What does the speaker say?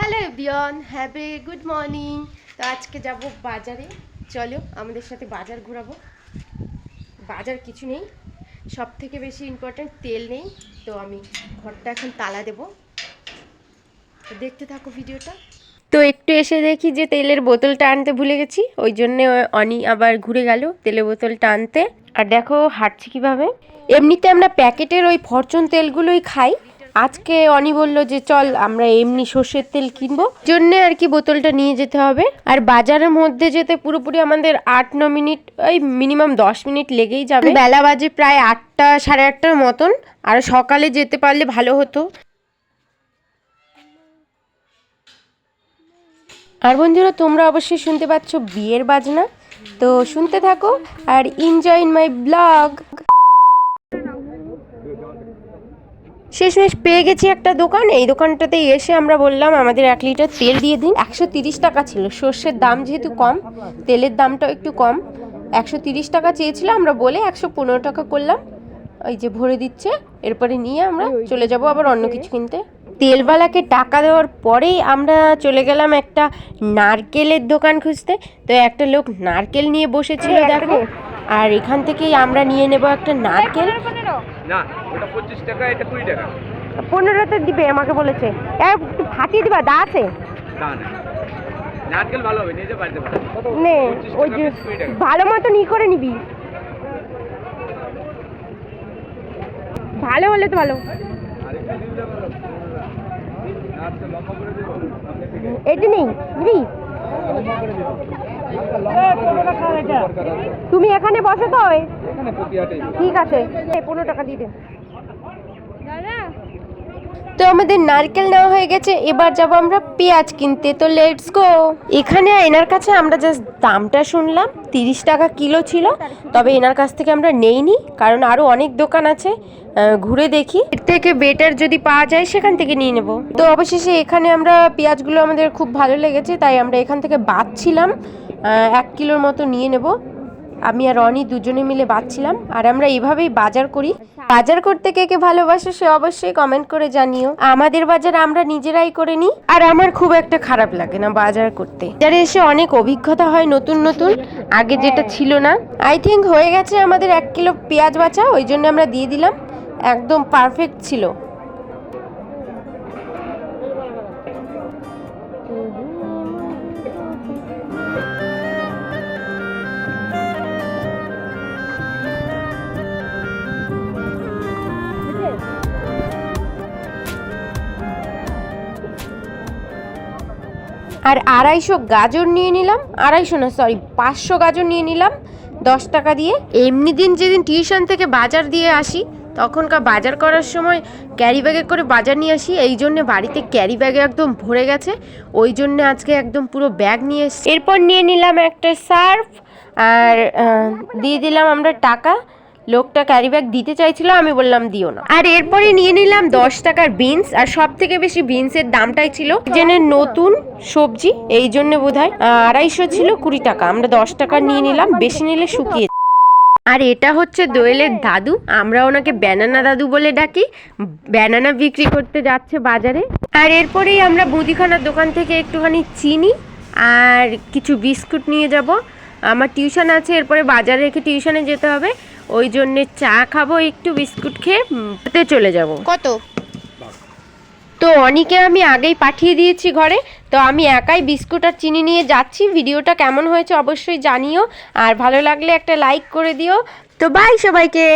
Hello everyone, happy good morning. তো আজকে যাব বাজারে, চলো আমাদের সাথে বাজার ঘোরাবো। বাজার কিছু নেই, সব থেকে বেশি ইম্পর্টেন্ট তেল নেই। তো আমি ঘরটা এখন তালা দেবো, তো দেখতে থাকো ভিডিওটা। তো একটু এসে দেখি যে তেলের বোতলটা আনতে ভুলে গেছি, ওই জন্যে অনি আবার ঘুরে গেল তেলের বোতলটা আনতে। আর দেখো হাঁটছি কিভাবে। এমনিতে আমরা প্যাকেটের ওই ফরচুন তেলগুলোই খাই, আজকে অনি বলল যে চল আমরা এমনি সর্ষের তেল কিনবো, জন্যে আর কি বোতলটা নিয়ে যেতে হবে। আর বাজারের মধ্যে যেতে পুরোপুরি আমাদের 8-9 মিনিট, ওই মিনিমাম 10 মিনিট লেগেই যাবে। বেলা বাজে প্রায় 8টা সাড়ে 8টার মতন, আর সকালে যেতে পারলে ভালো হতো। আর বন্ধুরা, তোমরা অবশ্যই শুনতে পাচ্ছ বিয়ের বাজনা, তো শুনতে থাকো আর এনজয় ইন মাই ব্লগ। শেষমেশ পেয়ে গেছি একটা দোকান, এই দোকানটাতে এসে আমরা বললাম আমাদের 1 লিটার তেল দিয়ে দিন। 130 টাকা ছিল, সর্ষের দাম যেহেতু কম, তেলের দামটাও একটু কম। 130 টাকা চেয়েছিল, আমরা বলে 115 টাকা করলাম। ওই যে ভরে দিচ্ছে, এরপরে নিয়ে আমরা চলে যাব আবার অন্য কিছু কিনতে। তেলওয়ালাকে টাকা দেওয়ার পরেই আমরা চলে গেলাম একটা নারকেলের দোকান খুঁজতে। তো একটা লোক নারকেল নিয়ে বসেছিল দেখো, আর এখান থেকেই আমরা নিয়ে নেব একটা নারকেল। না, ওটা 25 টাকা, এটা 20 টাকা। 15তে দিবে আমাকে বলেছে। একটু ফাটিয়ে দিবা, দা আছে? না না, নারকেল ভালো হবে, নিয়ে যা বাড়িতে পাঠাবো। নে, ওই যে ভালো মতো ই করে নিবি, ভালো হলে তো ভালো। এটি নেই দিদি, তুমি এখানে বসো তো, ঠিক আছে 15 টাকা দিয়ে দে। তো আমাদের নারকেল নেওয়া হয়ে গেছে, এবার যাব আমরা পেঁয়াজ কিনতে। তো লেটস গো। এখানে এনার কাছে আমরা জাস্ট দামটা শুনলাম, 30 টাকা কিলো ছিল। তবে এনার কাছ থেকে আমরা নেইনি, কারণ আরও অনেক দোকান আছে, ঘুরে দেখি এর থেকে বেটার যদি পাওয়া যায় সেখান থেকে নিয়ে নেব। তো অবশেষে এখানে আমরা পেঁয়াজগুলো আমাদের খুব ভালো লেগেছে, তাই আমরা এখান থেকে বাছছিলাম 1 কিলোর মতো নিয়ে নেব। আমি আর রনি দুজনে মিলে বাছছিলাম, আর আমরা এভাবেই বাজার করি। বাজার করতে কে কে ভালোবাসে সে অবশ্যই কমেন্ট করে জানিও। আমাদের বাজার আমরা নিজেরাই করে নিই, আর আমার খুব একটা খারাপ লাগে না বাজার করতে। বাজারে এসে অনেক অভিজ্ঞতা হয় নতুন নতুন, আগে যেটা ছিল না। আই থিঙ্ক হয়ে গেছে আমাদের 1 কিলো পেঁয়াজ বাছা, ওই জন্য আমরা দিয়ে দিলাম, একদম পারফেক্ট ছিল। আর 250 গাজর নিয়ে নিলাম, 250 না সরি 500 গাজর নিয়ে নিলাম 10 টাকা দিয়ে। এমনি দিন যেদিন টিউশন থেকে বাজার দিয়ে আসি, তখনকার বাজার করার সময় ক্যারি ব্যাগে করে বাজার নিয়ে আসি, এই জন্যে বাড়িতে ক্যারি ব্যাগে একদম ভরে গেছে, ওই জন্যে আজকে একদম পুরো ব্যাগ নিয়ে এসেছি। এরপর নিয়ে নিলাম একটা সার্ফ, আর দিয়ে দিলাম আমরা টাকা। লোকটা ক্যারি ব্যাগ দিতে চাইছিল, আমি বললাম দিও না। আর এরপরে নিয়ে নিলাম 10 টাকার বিনস, আর সব থেকে বেশি বিনসের দামটাই ছিল জেনে নতুন সবজি, এই জন্য বোধহয় 250 ছিল 20 টাকা, আমরা 10 টাকা নিয়ে নিলাম, বেশি নিলে শুকিয়ে। আর এটা হচ্ছে দোয়েলের দাদু, আমরা ওনাকে ব্যানানা দাদু বলে ডাকি, ব্যানানা বিক্রি করতে যাচ্ছে বাজারে। আর এরপরেই আমরা মুদিখানার দোকান থেকে একটুখানি চিনি আর কিছু বিস্কুট নিয়ে যাব। আমার টিউশন আছে, এরপরে বাজারে রেখে টিউশনে যেতে হবে, ওই জন্যে চা খাবো, একটু বিস্কুট খেয়ে চলে যাব। কত? তো অনিকে আমি আগেই পাঠিয়ে দিয়েছি ঘরে, তো আমি একাই বিস্কুট আর চিনি নিয়ে যাচ্ছি। ভিডিওটা কেমন হয়েছে অবশ্যই জানিও, আর ভালো লাগলে একটা লাইক করে দিও। তো বাই সবাইকে।